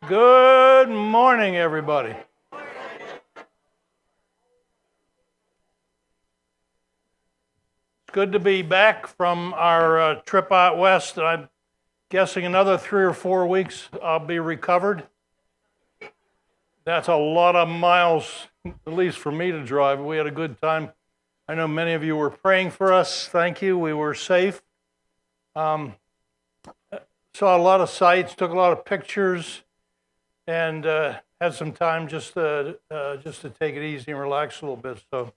Good morning, everybody. It's good to be back from our trip out west. I'm guessing another 3 or 4 weeks I'll be recovered. That's a lot of miles, at least for me to drive. We had a good time. I know many of you were praying for us. Thank you. We were safe. Saw a lot of sights, took a lot of pictures, and had some time just to take it easy and relax a little bit. So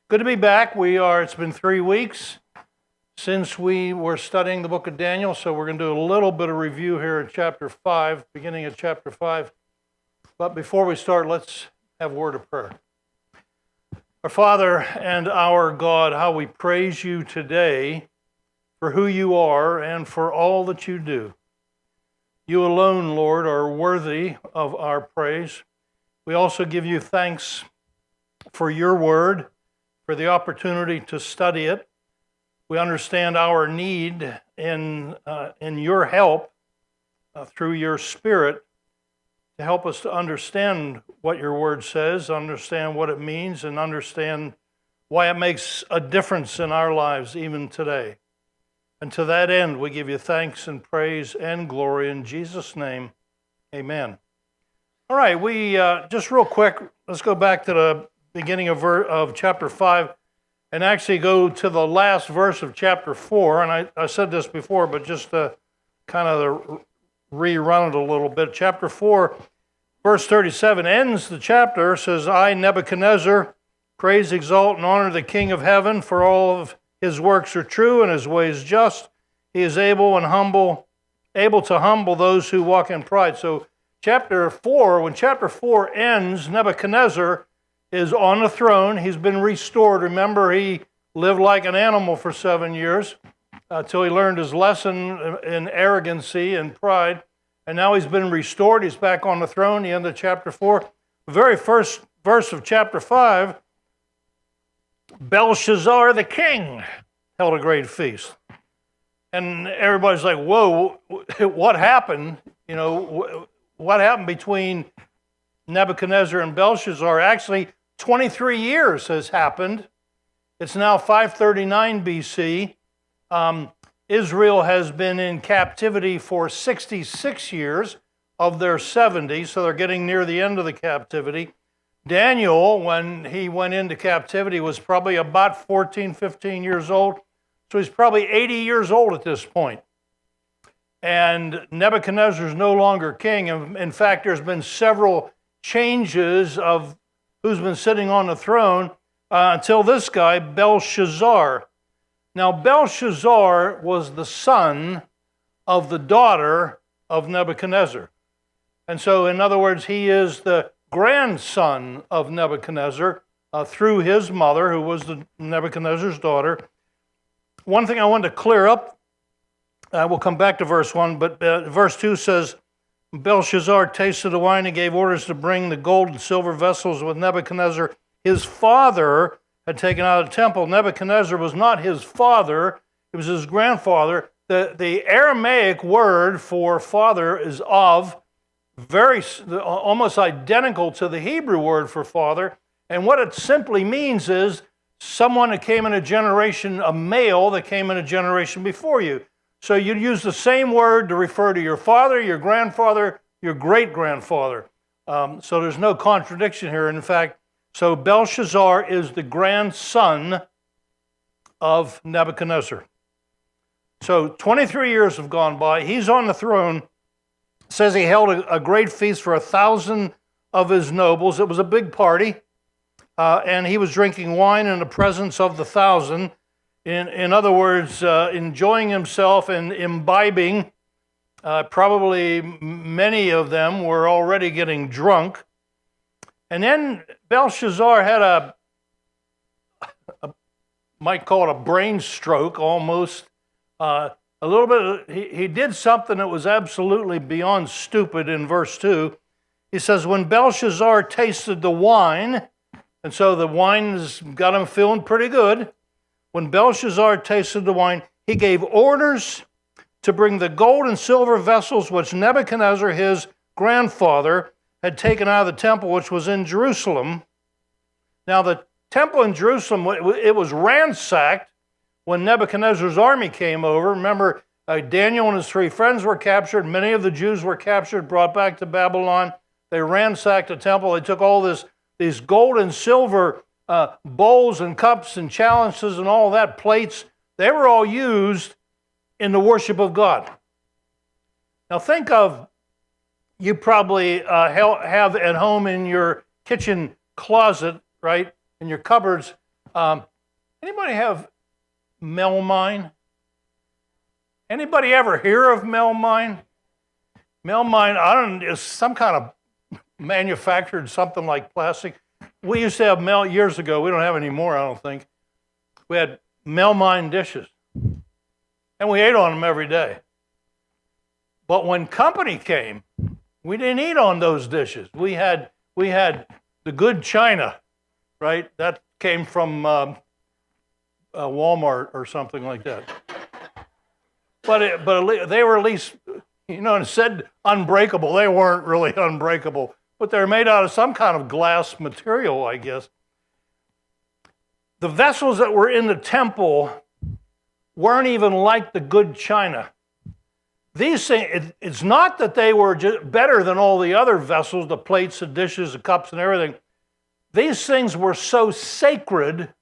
good to be back. It's been 3 weeks since we were studying the book of Daniel, so we're going to do a little bit of review here at chapter 5, beginning of chapter 5. But before we start, let's have a word of prayer. Our Father and our God, how we praise you today for who you are and for all that you do. You alone, Lord, are worthy of our praise. We also give you thanks for your word, for the opportunity to study it. We understand our need in your help through your Spirit to help us to understand what your word says, understand what it means, and understand why it makes a difference in our lives even today. And to that end, we give you thanks and praise and glory in Jesus' name. Amen. All right, we just real quick, let's go back to the beginning of chapter 5 and actually go to the last verse of chapter 4. And I said this before, but just to kind of rerun it a little bit. Chapter 4, verse 37 ends the chapter, says, I, Nebuchadnezzar, praise, exalt, and honor the King of heaven, for all of his works are true and his ways just. He is able to humble those who walk in pride. So chapter 4, when chapter 4 ends, Nebuchadnezzar is on the throne. He's been restored. Remember, he lived like an animal for 7 years until he learned his lesson in arrogancy and pride. And now he's been restored. He's back on the throne, the end of chapter 4. The very first verse of chapter 5, Belshazzar the king held a great feast. And everybody's like, whoa, what happened? You know, what happened between Nebuchadnezzar and Belshazzar? Actually, 23 years has happened. It's now 539 BC. Israel has been in captivity for 66 years of their 70, so they're getting near the end of the captivity. Daniel, when he went into captivity, was probably about 14, 15 years old. So he's probably 80 years old at this point. And Nebuchadnezzar is no longer king. In fact, there's been several changes of who's been sitting on the throne until this guy, Belshazzar. Now, Belshazzar was the son of the daughter of Nebuchadnezzar. And so, in other words, he is the grandson of Nebuchadnezzar through his mother, who was Nebuchadnezzar's daughter. One thing I wanted to clear up, we'll come back to verse 1, but verse 2 says, Belshazzar tasted the wine and gave orders to bring the gold and silver vessels with Nebuchadnezzar, his father, had taken out of the temple. Nebuchadnezzar was not his father, it was his grandfather. The Aramaic word for father is of, almost identical to the Hebrew word for father. And what it simply means is someone that came in a generation, a male that came in a generation before you. So you'd use the same word to refer to your father, your grandfather, your great-grandfather. So there's no contradiction here. In fact, so Belshazzar is the grandson of Nebuchadnezzar. So 23 years have gone by. He's on the throne. It says he held a great feast for 1,000 of his nobles. It was a big party. And he was drinking wine in the presence of the 1,000. In other words, enjoying himself and imbibing. Probably many of them were already getting drunk. And then Belshazzar had might call it a brain stroke almost. A little bit, he did something that was absolutely beyond stupid in verse 2. He says, when Belshazzar tasted the wine, and so the wine's got him feeling pretty good. When Belshazzar tasted the wine, he gave orders to bring the gold and silver vessels which Nebuchadnezzar, his grandfather had taken out of the temple, which was in Jerusalem. Now, the temple in Jerusalem, it was ransacked when Nebuchadnezzar's army came over. Remember, Daniel and his 3 friends were captured. Many of the Jews were captured, brought back to Babylon. They ransacked the temple. They took all these gold and silver bowls and cups and chalices and all that, plates. They were all used in the worship of God. Now think of, you probably have at home in your kitchen closet, right, in your cupboards. Anybody have melamine? Anybody ever hear of melamine? Melamine, is some kind of manufactured something like plastic. We used to have years ago. We don't have any more, I don't think. We had melamine dishes, and we ate on them every day. But when company came, we didn't eat on those dishes. We had the good china, right? That came from Walmart or something like that. But they were at least, it said unbreakable. They weren't really unbreakable, but they're made out of some kind of glass material, I guess. The vessels that were in the temple weren't even like the good china. These things, it's not that they were just better than all the other vessels, the plates, the dishes, the cups, and everything. These things were so sacred,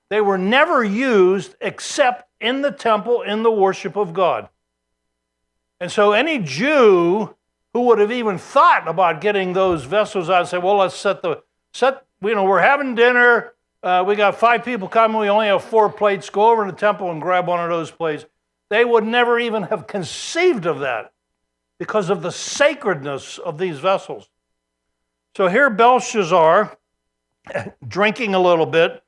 they were never used except in the temple, in the worship of God. And so any Jew who would have even thought about getting those vessels out and say, well, let's we're having dinner, we got 5 people coming, we only have 4 plates, go over to the temple and grab one of those plates. They would never even have conceived of that because of the sacredness of these vessels. So here Belshazzar, drinking a little bit,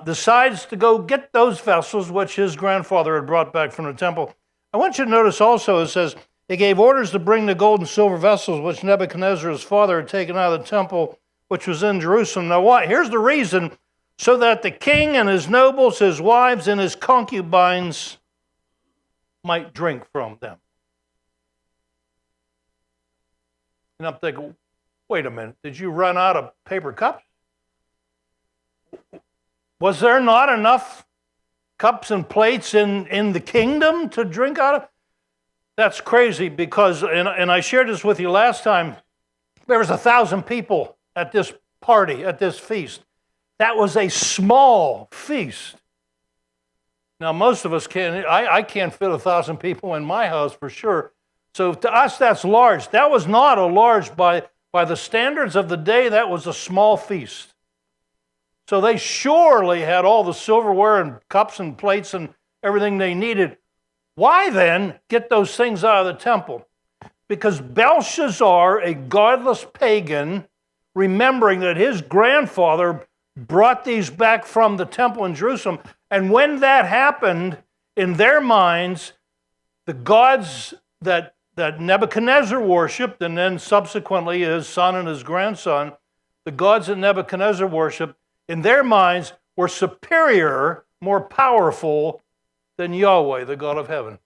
decides to go get those vessels which his grandfather had brought back from the temple. I want you to notice also it says, he gave orders to bring the gold and silver vessels which Nebuchadnezzar, his father, had taken out of the temple which was in Jerusalem. Now what? Here's the reason, so that the king and his nobles, his wives, and his concubines might drink from them. And I'm thinking, wait a minute, did you run out of paper cups? Was there not enough cups and plates in the kingdom to drink out of? That's crazy because, and I shared this with you last time, there was 1,000 people at this party, at this feast. That was a small feast. Now, most of us can't, I can't fit 1,000 people in my house for sure. So to us, that's large. That was not a large, by the standards of the day, that was a small feast. So they surely had all the silverware and cups and plates and everything they needed. Why then get those things out of the temple? Because Belshazzar, a godless pagan, remembering that his grandfather brought these back from the temple in Jerusalem, and when that happened, in their minds, the gods that Nebuchadnezzar worshipped, and then subsequently his son and his grandson, the gods that Nebuchadnezzar worshipped, in their minds were superior, more powerful than Yahweh, the God of heaven.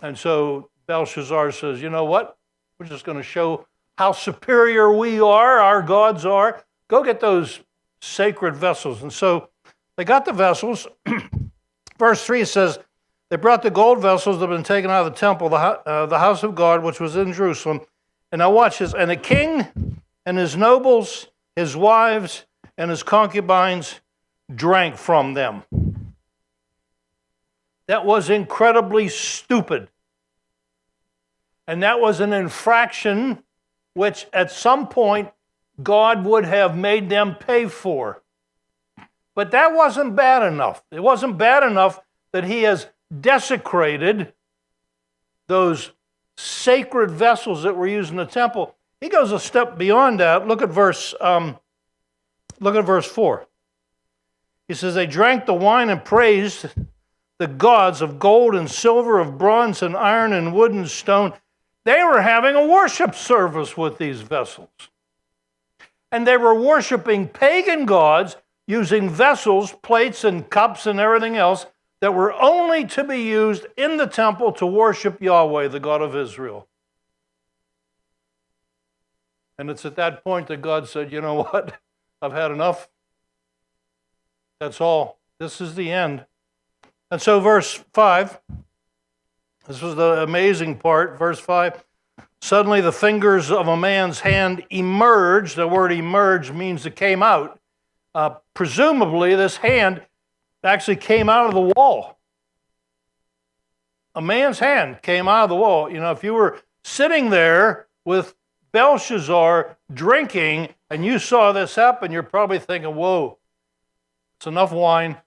And so Belshazzar says, you know what? We're just going to show how superior we are, our gods are. Go get those sacred vessels. And so they got the vessels. Verse 3 says, they brought the gold vessels that had been taken out of the temple, the house of God, which was in Jerusalem. And now watch this. And the king and his nobles, his wives, and his concubines drank from them. That was incredibly stupid. And that was an infraction which at some point God would have made them pay for. But that wasn't bad enough. It wasn't bad enough that he has desecrated those sacred vessels that were used in the temple. He goes a step beyond that. Look at verse 4. He says, they drank the wine and praised the gods of gold and silver, of bronze and iron and wood and stone. They were having a worship service with these vessels. And they were worshiping pagan gods using vessels, plates and cups and everything else that were only to be used in the temple to worship Yahweh, the God of Israel. And it's at that point that God said, you know what? I've had enough. That's all. This is the end. And so verse 5, this was the amazing part. Verse 5, suddenly the fingers of a man's hand emerged. The word emerged means it came out. Presumably this hand actually came out of the wall. A man's hand came out of the wall. You know, if you were sitting there with Belshazzar drinking and you saw this happen, you're probably thinking, whoa, it's enough wine.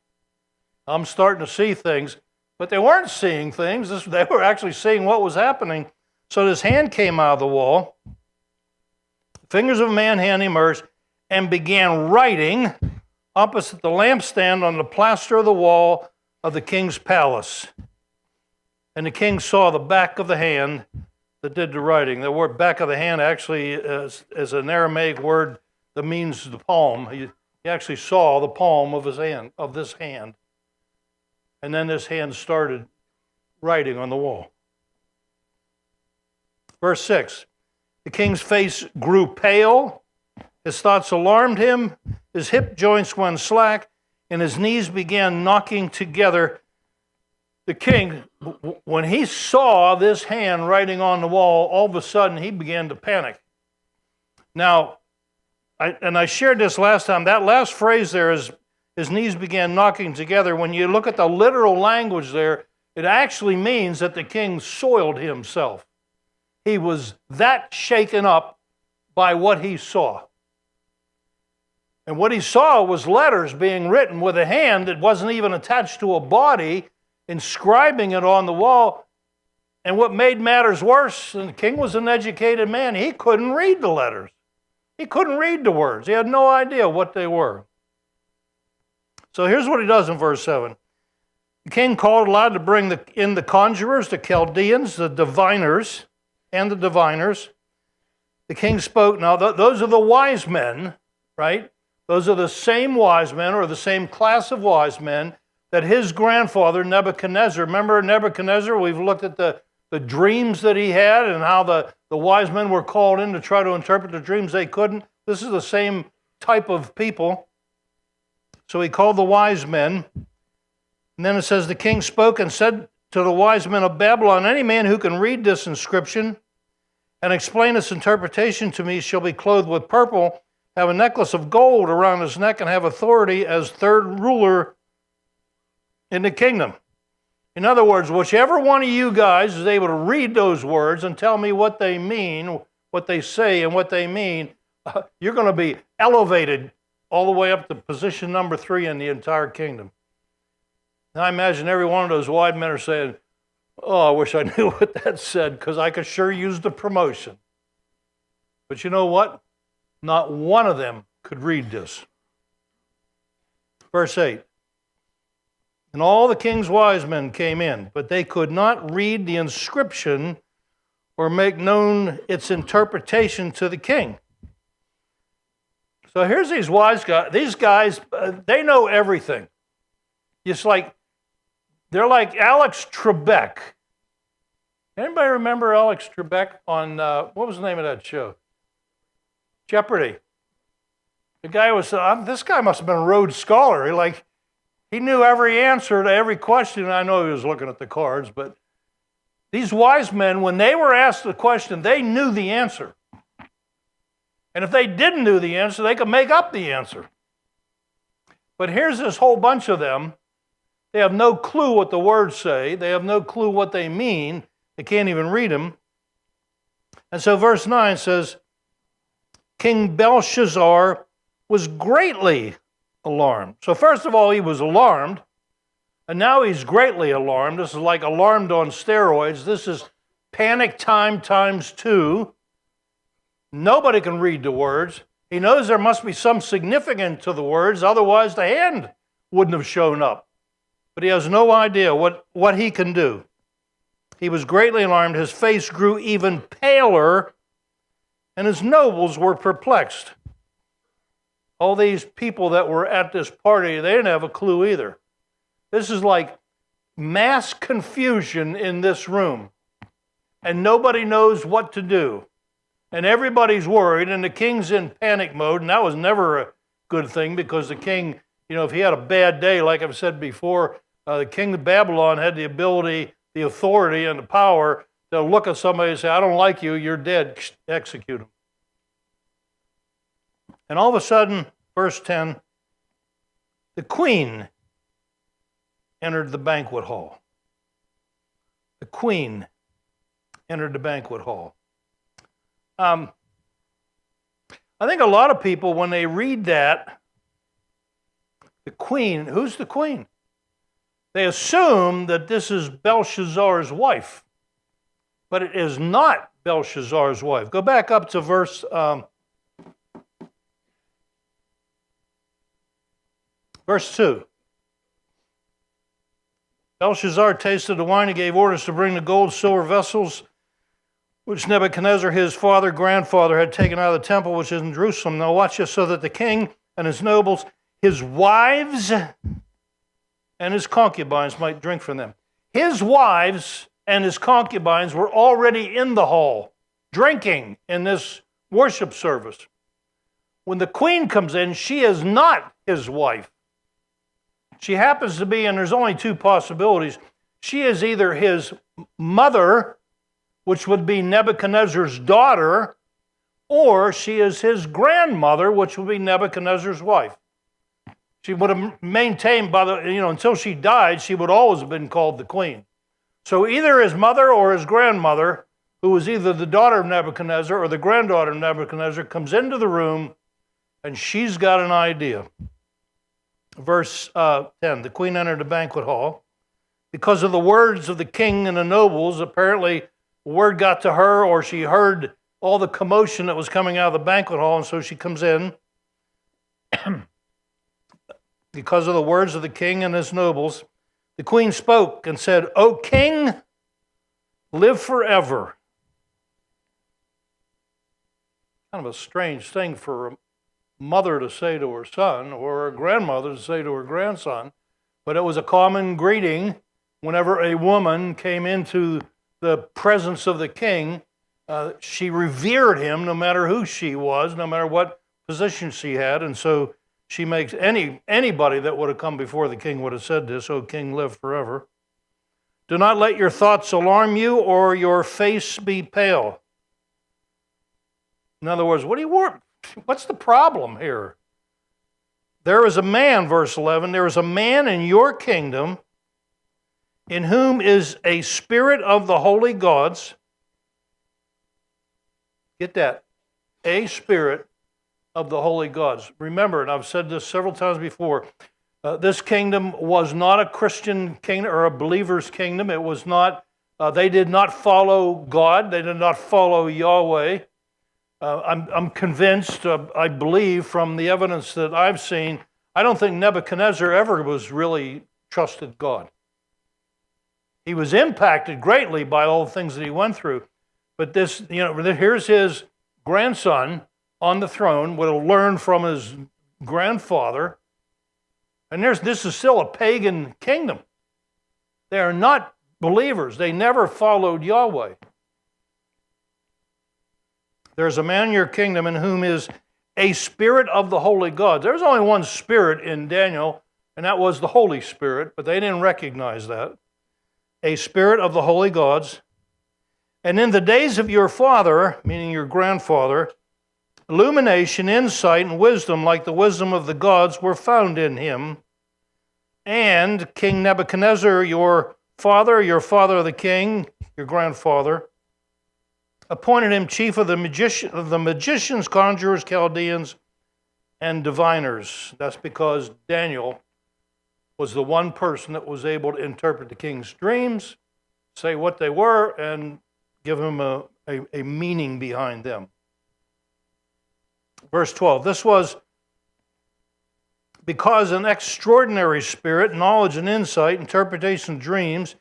I'm starting to see things. But they weren't seeing things. They were actually seeing what was happening. So this hand came out of the wall. The fingers of a man's hand emerged and began writing opposite the lampstand on the plaster of the wall of the king's palace. And the king saw the back of the hand that did the writing. The word back of the hand actually is an Aramaic word that means the palm. He actually saw the palm of his hand, of this hand. And then this hand started writing on the wall. Verse 6, the king's face grew pale, his thoughts alarmed him, his hip joints went slack, and his knees began knocking together. The king, when he saw this hand writing on the wall, all of a sudden he began to panic. Now, I shared this last time, that last phrase there is, his knees began knocking together. When you look at the literal language there, it actually means that the king soiled himself. He was that shaken up by what he saw. And what he saw was letters being written with a hand that wasn't even attached to a body, inscribing it on the wall. And what made matters worse, and the king was an educated man, he couldn't read the letters. He couldn't read the words. He had no idea what they were. So here's what he does in verse 7. The king called aloud to bring in the conjurers, the Chaldeans, the diviners, and the diviners. The king spoke. Now, those are the wise men, right? Those are the same wise men, or the same class of wise men that his grandfather, Nebuchadnezzar, remember Nebuchadnezzar? We've looked at the dreams that he had and how the wise men were called in to try to interpret the dreams. They couldn't. This is the same type of people. So he called the wise men. And then it says, the king spoke and said to the wise men of Babylon, any man who can read this inscription and explain its interpretation to me shall be clothed with purple, have a necklace of gold around his neck, and have authority as third ruler in the kingdom. In other words, whichever one of you guys is able to read those words and tell me what they mean, what they say and what they mean, you're going to be elevated all the way up to position number 3 in the entire kingdom. And I imagine every one of those wise men are saying, oh, I wish I knew what that said, because I could sure use the promotion. But you know what? Not one of them could read this. Verse 8. And all the king's wise men came in, but they could not read the inscription or make known its interpretation to the king. So here's these wise guys. These guys, they know everything. It's like, they're like Alex Trebek. Anybody remember Alex Trebek on, what was the name of that show? Jeopardy. The guy was, this guy must have been a Rhodes Scholar. He knew every answer to every question. I know he was looking at the cards, but these wise men, when they were asked the question, they knew the answer. And if they didn't know the answer, they could make up the answer. But here's this whole bunch of them. They have no clue what the words say. They have no clue what they mean. They can't even read them. And so verse 9 says, King Belshazzar was greatly alarmed. So first of all, he was alarmed, and now he's greatly alarmed. This is like alarmed on steroids. This is panic time times 2. Nobody can read the words. He knows there must be some significance to the words, otherwise the hand wouldn't have shown up. But he has no idea what he can do. He was greatly alarmed. His face grew even paler, and his nobles were perplexed. All these people that were at this party, they didn't have a clue either. This is like mass confusion in this room, and nobody knows what to do. and everybody's worried, and the king's in panic mode, and that was never a good thing because the king, if he had a bad day, like I've said before, the king of Babylon had the ability, the authority, and the power to look at somebody and say, I don't like you, you're dead, execute him. And all of a sudden, verse 10, the queen entered the banquet hall. The queen entered the banquet hall. I think a lot of people, when they read that, the queen, who's the queen? They assume that this is Belshazzar's wife, but it is not Belshazzar's wife. Go back up to verse 2. Belshazzar tasted the wine and gave orders to bring the gold, silver vessels which Nebuchadnezzar, his grandfather, had taken out of the temple which is in Jerusalem. Now watch this, so that the king and his nobles, his wives, and his concubines might drink from them. His wives and his concubines were already in the hall, drinking in this worship service. When the queen comes in, she is not his wife. She happens to be, and there's only two possibilities, she is either his mother, which would be Nebuchadnezzar's daughter, or she is his grandmother, which would be Nebuchadnezzar's wife. She would have maintained, until she died, she would always have been called the queen. So either his mother or his grandmother, who was either the daughter of Nebuchadnezzar or the granddaughter of Nebuchadnezzar, comes into the room, and she's got an idea. Verse 10, the queen entered the banquet hall. Because of the words of the king and the nobles, apparently word got to her, or she heard all the commotion that was coming out of the banquet hall, and so she comes in. Because of the words of the king and his nobles, the queen spoke and said, O king, live forever. Kind of a strange thing for a mother to say to her son, or a grandmother to say to her grandson, but it was a common greeting whenever a woman came into the presence of the king. She revered him no matter who she was, no matter what position she had, and so she makes anybody that would have come before the king would have said this, O king, live forever. Do not let your thoughts alarm you or your face be pale. In other words, what do you want? What's the problem here? There is a man, verse 11, there is a man in your kingdom in whom is a spirit of the holy gods. Get that. A spirit of the holy gods. Remember, and I've said this several times before, this kingdom was not a Christian kingdom or a believer's kingdom. It was not, they did not follow God. They did not follow Yahweh. I'm convinced, I believe from the evidence that I've seen, I don't think Nebuchadnezzar ever was really trusted God. He was impacted greatly by all the things that he went through. But this, here's his grandson on the throne, would have learned from his grandfather. And this is still a pagan kingdom. They are not believers. They never followed Yahweh. There's a man in your kingdom in whom is a spirit of the holy gods. There's only one spirit in Daniel, and that was the Holy Spirit, but they didn't recognize that. A spirit of the holy gods. And in the days of your father, meaning your grandfather, illumination, insight, and wisdom, like the wisdom of the gods, were found in him. And King Nebuchadnezzar, your father the king, your grandfather, appointed him chief of the magicians, conjurers, Chaldeans, and diviners. That's because Daniel was the one person that was able to interpret the king's dreams, say what they were, and give him a meaning behind them. Verse 12, this was because an extraordinary spirit, knowledge and insight, interpretation of dreams,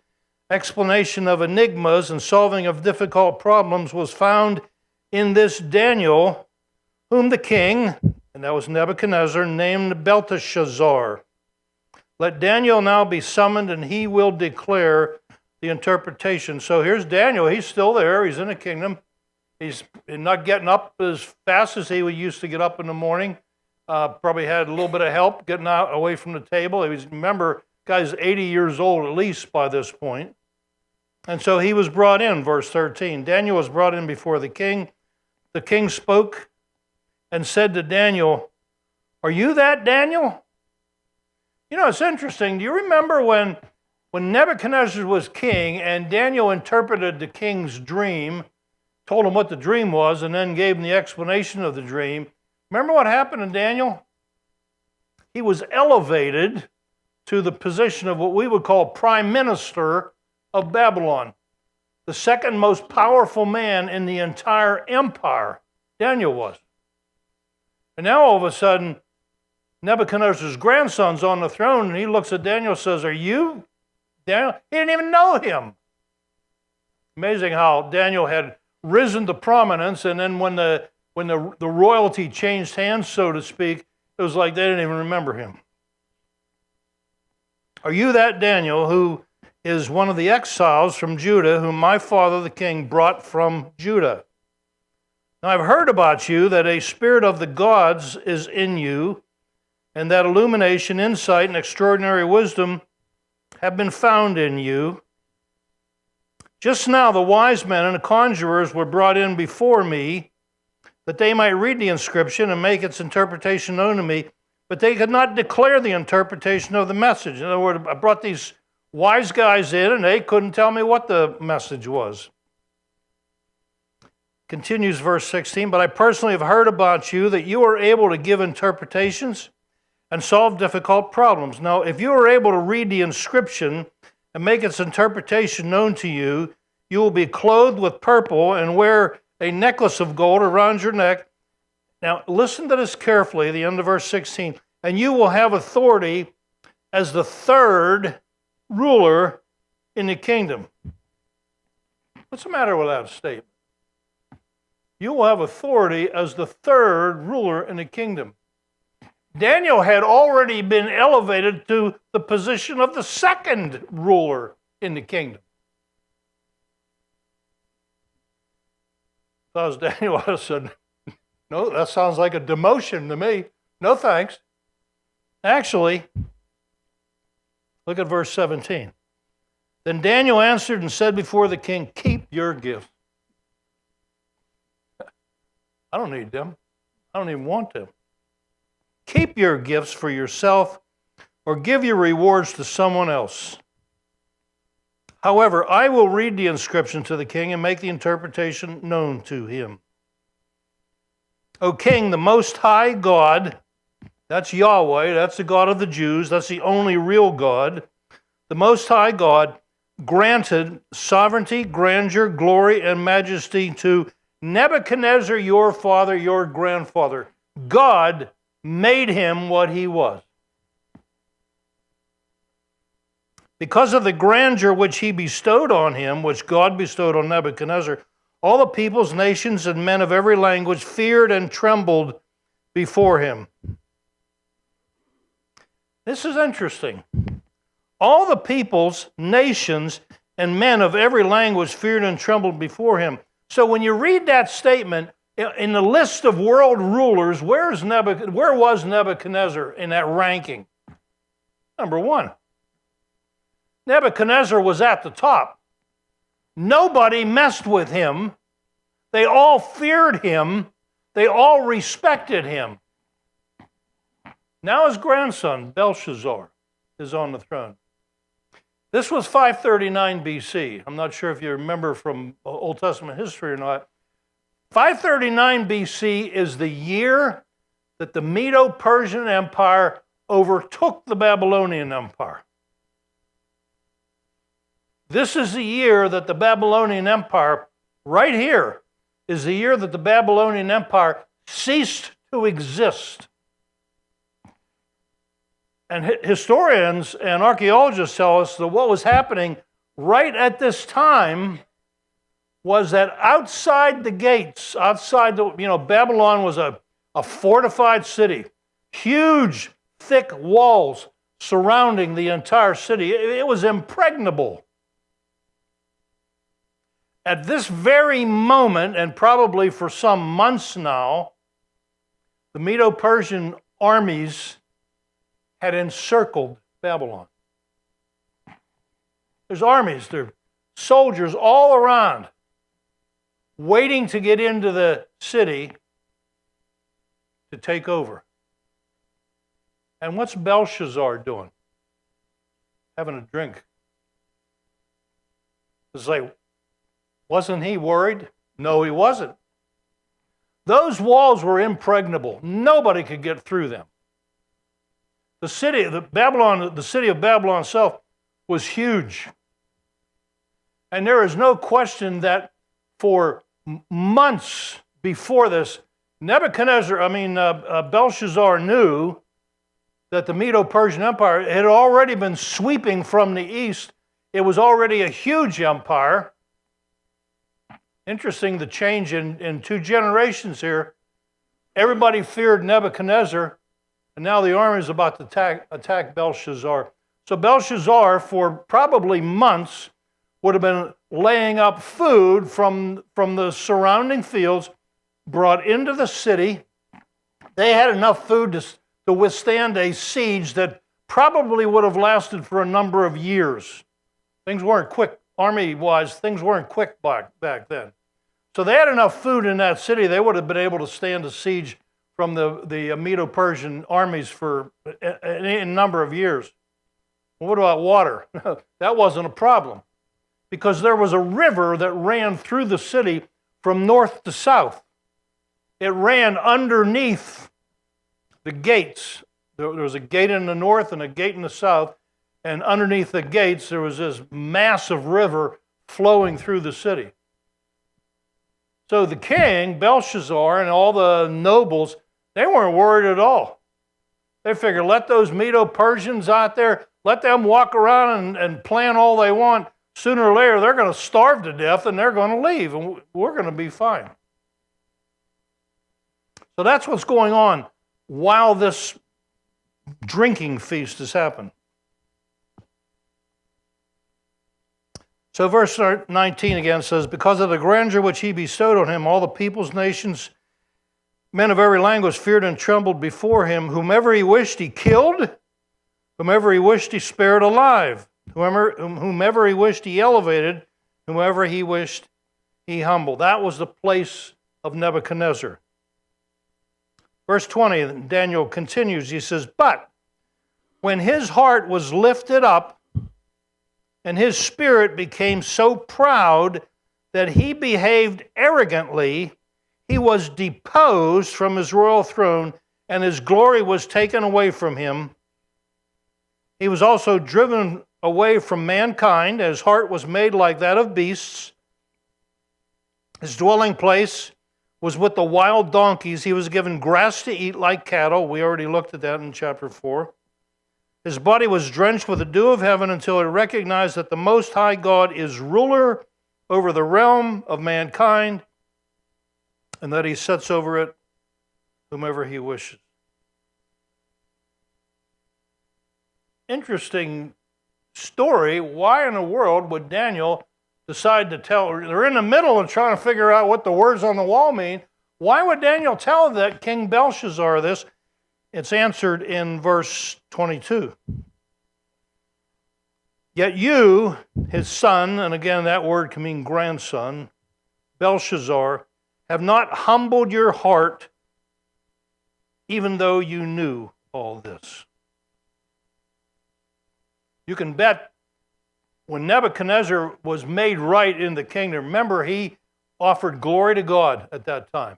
explanation of enigmas, and solving of difficult problems was found in this Daniel, whom the king, and that was Nebuchadnezzar, named Belteshazzar. Let Daniel now be summoned, and he will declare the interpretation. So here's Daniel. He's still there. He's in the kingdom. He's not getting up as fast as he used to get up in the morning. Probably had a little bit of help getting out away from the table. Remember, guy's 80 years old at least by this point. And so he was brought in, verse 13. Daniel was brought in before the king. The king spoke and said to Daniel, "Are you that Daniel?" You know, it's interesting. Do you remember when Nebuchadnezzar was king and Daniel interpreted the king's dream, told him what the dream was, and then gave him the explanation of the dream? Remember what happened to Daniel? He was elevated to the position of what we would call prime minister of Babylon, the second most powerful man in the entire empire. Daniel was. And now all of a sudden, Nebuchadnezzar's grandson's on the throne, and he looks at Daniel and says, "Are you Daniel?" He didn't even know him. Amazing how Daniel had risen to prominence, and then when the royalty changed hands, so to speak, it was like they didn't even remember him. "Are you that Daniel who is one of the exiles from Judah, whom my father the king brought from Judah? Now I've heard about you that a spirit of the gods is in you, and that illumination, insight, and extraordinary wisdom have been found in you. Just now the wise men and the conjurers were brought in before me, that they might read the inscription and make its interpretation known to me, but they could not declare the interpretation of the message." In other words, I brought these wise guys in, and they couldn't tell me what the message was. Continues verse 16, "But I personally have heard about you that you are able to give interpretations and solve difficult problems. Now, if you are able to read the inscription and make its interpretation known to you, you will be clothed with purple and wear a necklace of gold around your neck." Now, listen to this carefully, the end of verse 16. "And you will have authority as the third ruler in the kingdom." What's the matter with that statement? You will have authority as the third ruler in the kingdom. Daniel had already been elevated to the position of the second ruler in the kingdom. If I was Daniel, I would have said, "No, that sounds like a demotion to me. No thanks." Actually, look at verse 17. "Then Daniel answered and said before the king, 'Keep your gifts.'" I don't need them. I don't even want them. "Keep your gifts for yourself, or give your rewards to someone else. However, I will read the inscription to the king and make the interpretation known to him. O king, the Most High God," that's Yahweh, that's the God of the Jews, that's the only real God, "the Most High God granted sovereignty, grandeur, glory, and majesty to Nebuchadnezzar, your father, your grandfather. God made him what he was. Because of the grandeur which he bestowed on him, which God bestowed on Nebuchadnezzar, all the peoples, nations, and men of every language feared and trembled before him." This is interesting. All the peoples, nations, and men of every language feared and trembled before him. So when you read that statement, in the list of world rulers, where was Nebuchadnezzar in that ranking? Number one. Nebuchadnezzar was at the top. Nobody messed with him. They all feared him. They all respected him. Now his grandson, Belshazzar, is on the throne. This was 539 BC. I'm not sure if you remember from Old Testament history or not. 539 BC is the year that the Medo-Persian Empire overtook the Babylonian Empire. This is the year that the Babylonian Empire, right here, is the year that the Babylonian Empire ceased to exist. And historians and archaeologists tell us that what was happening right at this time was that outside the gates, Babylon was a fortified city, huge, thick walls surrounding the entire city. It was impregnable. At this very moment, and probably for some months now, the Medo-Persian armies had encircled Babylon. There's armies, there's soldiers all around, waiting to get into the city to take over. And what's Belshazzar doing? Having a drink. It's like, wasn't he worried? No, he wasn't. Those walls were impregnable. Nobody could get through them. The city of Babylon itself was huge. And there is no question that for months before this, Belshazzar knew that the Medo-Persian Empire had already been sweeping from the east. It was already a huge empire. Interesting, the change in 2 generations here. Everybody feared Nebuchadnezzar, and now the army is about to attack Belshazzar. So Belshazzar, for probably months, would have been laying up food from the surrounding fields, brought into the city. They had enough food to withstand a siege that probably would have lasted for a number of years. Things weren't quick, army-wise, things weren't quick back then. So they had enough food in that city, they would have been able to stand a siege from the Medo-Persian armies for a number of years. Well, what about water? That wasn't a problem, because there was a river that ran through the city from north to south. It ran underneath the gates. There was a gate in the north and a gate in the south, and underneath the gates there was this massive river flowing through the city. So the king, Belshazzar, and all the nobles, they weren't worried at all. They figured, let those Medo-Persians out there, let them walk around and plan all they want. Sooner or later, they're going to starve to death and they're going to leave, and we're going to be fine. So that's what's going on while this drinking feast has happened. So verse 19 again says, because of the grandeur which he bestowed on him, all the peoples, nations, men of every language feared and trembled before him. Whomever he wished, he killed. Whomever he wished, he spared alive. Whomever he wished, he elevated. Whomever he wished, he humbled. That was the place of Nebuchadnezzar. Verse 20, Daniel continues. He says, but when his heart was lifted up, and his spirit became so proud that he behaved arrogantly, he was deposed from his royal throne, and his glory was taken away from him. He was also driven away from mankind. His heart was made like that of beasts. His dwelling place was with the wild donkeys. He was given grass to eat like cattle. We already looked at that in chapter 4. His body was drenched with the dew of heaven until he recognized that the Most High God is ruler over the realm of mankind, and that he sets over it whomever he wishes. Interesting story. Why in the world would Daniel decide to tell? They're in the middle of trying to figure out what the words on the wall mean. Why would Daniel tell that King Belshazzar this? It's answered in verse 22. Yet you, his son, and again that word can mean grandson, Belshazzar, have not humbled your heart, even though you knew all this. You can bet when Nebuchadnezzar was made right in the kingdom, remember he offered glory to God at that time.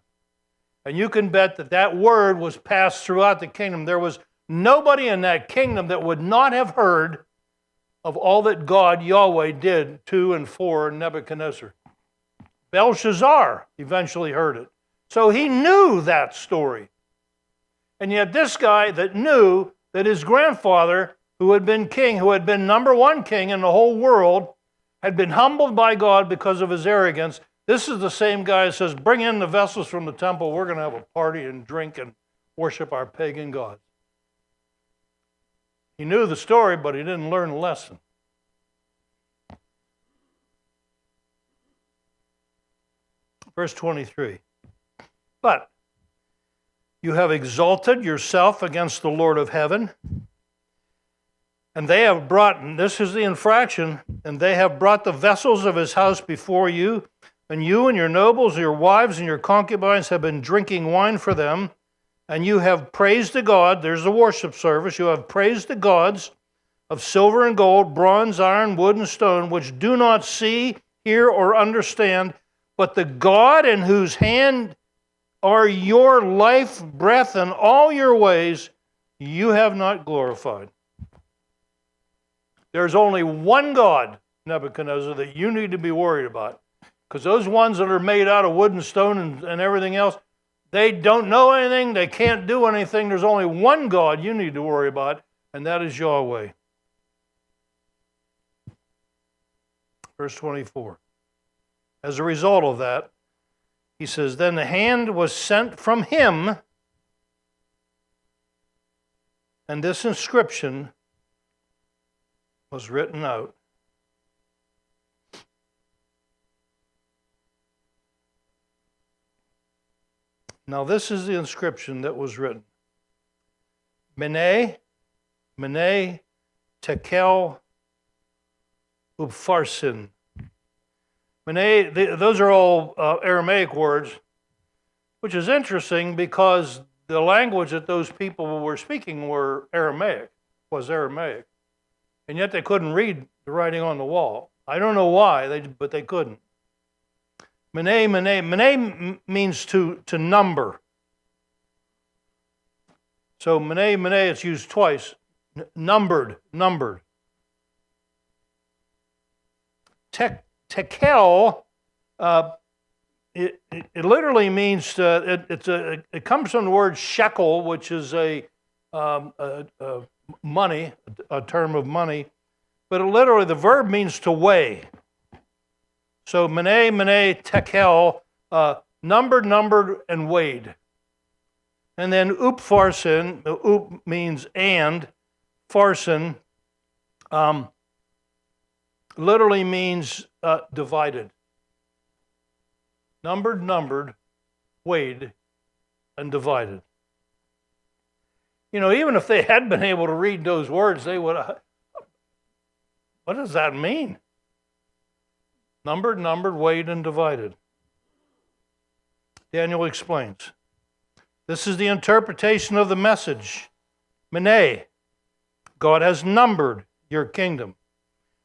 And you can bet that that word was passed throughout the kingdom. There was nobody in that kingdom that would not have heard of all that God, Yahweh, did to and for Nebuchadnezzar. Belshazzar eventually heard it. So he knew that story. And yet this guy that knew that his grandfather, who had been king, who had been number one king in the whole world, had been humbled by God because of his arrogance. This is the same guy that says, bring in the vessels from the temple. We're going to have a party and drink and worship our pagan gods. He knew the story, but he didn't learn the lesson. Verse 23. But you have exalted yourself against the Lord of heaven, and they have brought, and this is the infraction, and they have brought the vessels of his house before you, and you and your nobles, your wives, and your concubines have been drinking wine for them, and you have praised the God, there's the worship service, you have praised the gods of silver and gold, bronze, iron, wood, and stone, which do not see, hear, or understand, but the God in whose hand are your life, breath, and all your ways, you have not glorified. There's only one God, Nebuchadnezzar, that you need to be worried about. Because those ones that are made out of wood and stone and everything else, they don't know anything, they can't do anything. There's only one God you need to worry about, and that is Yahweh. Verse 24. As a result of that, he says, then the hand was sent from him, and this inscription was written out. Now this is the inscription that was written. Mene, Tekel, Upharsin. Mene, those are all Aramaic words, which is interesting because the language that those people were speaking was Aramaic. And yet they couldn't read the writing on the wall. I don't know why, but they couldn't. Mene means to number. So mene, it's used twice. Numbered. Tekel, it literally means, it comes from the word shekel, which is a money, a term of money, but literally the verb means to weigh. So mene, tekel, numbered, and weighed. And then upharsin, up means and, farsin, literally means divided. Numbered, weighed, and divided. You know, even if they had been able to read those words, they would have, what does that mean? Numbered, weighed, and divided. Daniel explains. This is the interpretation of the message. Mene, God has numbered your kingdom.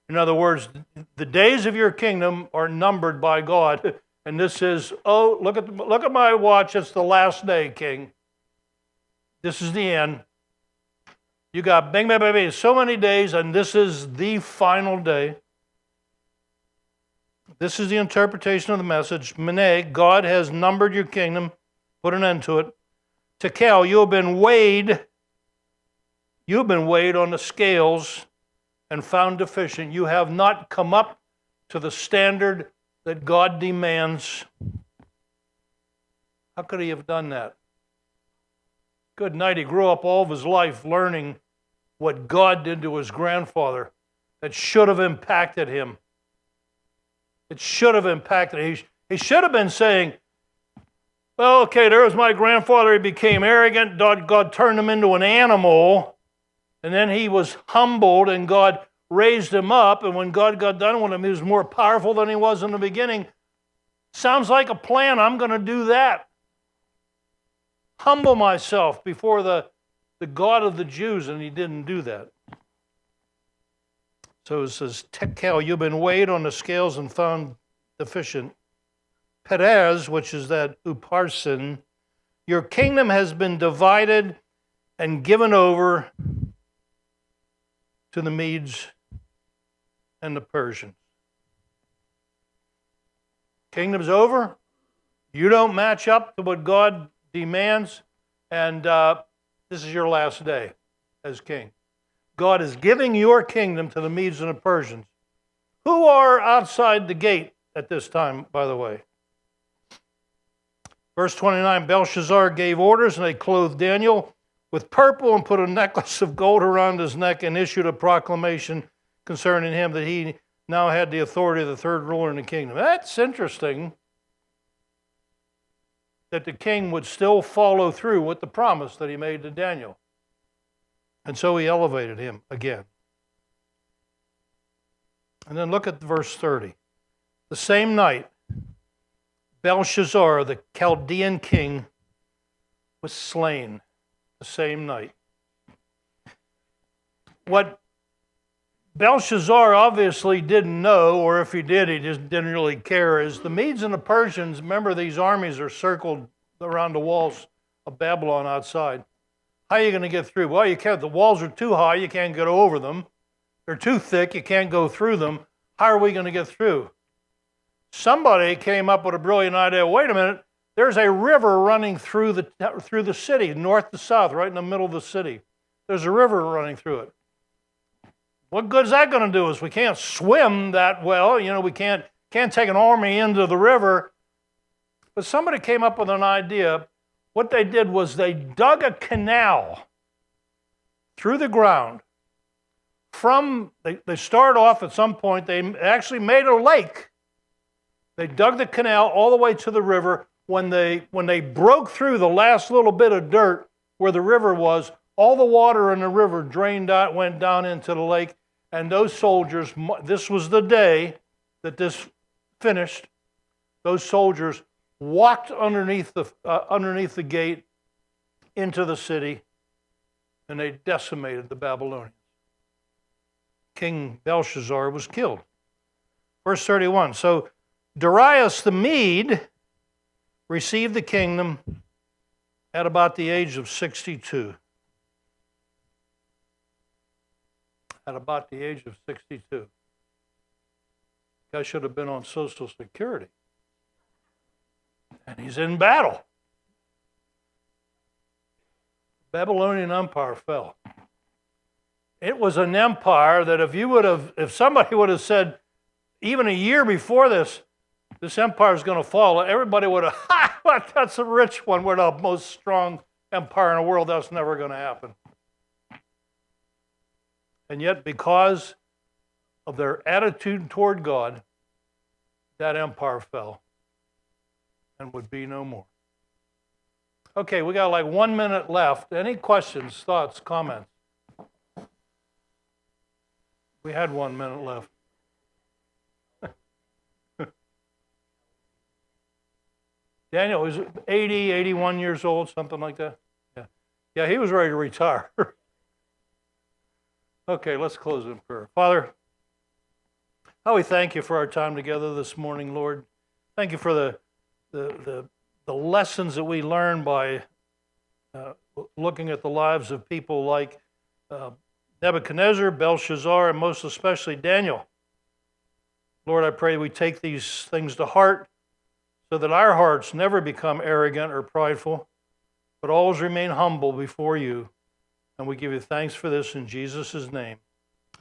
In other words, the days of your kingdom are numbered by God. And this is, oh, look at my watch, it's the last day, King. This is the end. You got bing, so many days, and this is the final day. This is the interpretation of the message. Mene, God has numbered your kingdom, put an end to it. Tekel, you have been weighed on the scales and found deficient. You have not come up to the standard that God demands. How could he have done that? Good night. He grew up all of his life learning what God did to his grandfather that should have impacted him. It should have impacted him. He should have been saying, well, okay, there was my grandfather. He became arrogant. God turned him into an animal. And then he was humbled, and God raised him up. And when God got done with him, he was more powerful than he was in the beginning. Sounds like a plan. I'm going to do that. Humble myself before the God of the Jews, and he didn't do that. So it says, Tekel, you've been weighed on the scales and found deficient. Perez, which is that upharsin, your kingdom has been divided and given over to the Medes and the Persians. Kingdom's over. You don't match up to what God demands, and this is your last day as king. God is giving your kingdom to the Medes and the Persians, who are outside the gate at this time, by the way. Verse 29, Belshazzar gave orders, and they clothed Daniel with purple and put a necklace of gold around his neck and issued a proclamation concerning him that he now had the authority of the third ruler in the kingdom. That's interesting. that the king would still follow through with the promise that he made to Daniel. And so he elevated him again. And then look at verse 30. The same night, Belshazzar, the Chaldean king, was slain. The same night. What Belshazzar obviously didn't know, or if he did, he just didn't really care, is the Medes and the Persians, remember these armies are circled around the walls of Babylon outside. How are you going to get through? Well, you can't. The walls are too high, you can't get over them. They're too thick, you can't go through them. How are we going to get through? Somebody came up with a brilliant idea. Wait a minute, there's a river running through the city, north to south, right in the middle of the city. There's a river running through it. What good is that going to do us? We can't swim that well. We can't take an army into the river. But somebody came up with an idea. What they did was they dug a canal through the ground. They started off at some point, they actually made a lake. They dug the canal all the way to the river. When they broke through the last little bit of dirt where the river was, all the water in the river drained out, went down into the lake. And those soldiers, this was the day that this finished, those soldiers walked underneath the gate into the city, and they decimated the Babylonians. King Belshazzar was killed. Verse 31, so Darius the Mede received the kingdom at about the age of 62. At about the age of 62. Guy should have been on Social Security. And he's in battle. The Babylonian Empire fell. It was an empire that if somebody would have said, even a year before this empire is going to fall, everybody would have, that's a rich one. We're the most strong empire in the world. That's never going to happen. And yet, because of their attitude toward God, that empire fell and would be no more. Okay, we got like 1 minute left. Any questions, thoughts, comments? We had 1 minute left. Daniel was 80, 81 years old, something like that. Yeah, he was ready to retire. Okay, let's close in prayer. Father, how we thank you for our time together this morning, Lord. Thank you for the lessons that we learn by looking at the lives of people like Nebuchadnezzar, Belshazzar, and most especially Daniel. Lord, I pray we take these things to heart so that our hearts never become arrogant or prideful, but always remain humble before you. And we give you thanks for this in Jesus' name.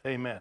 Amen.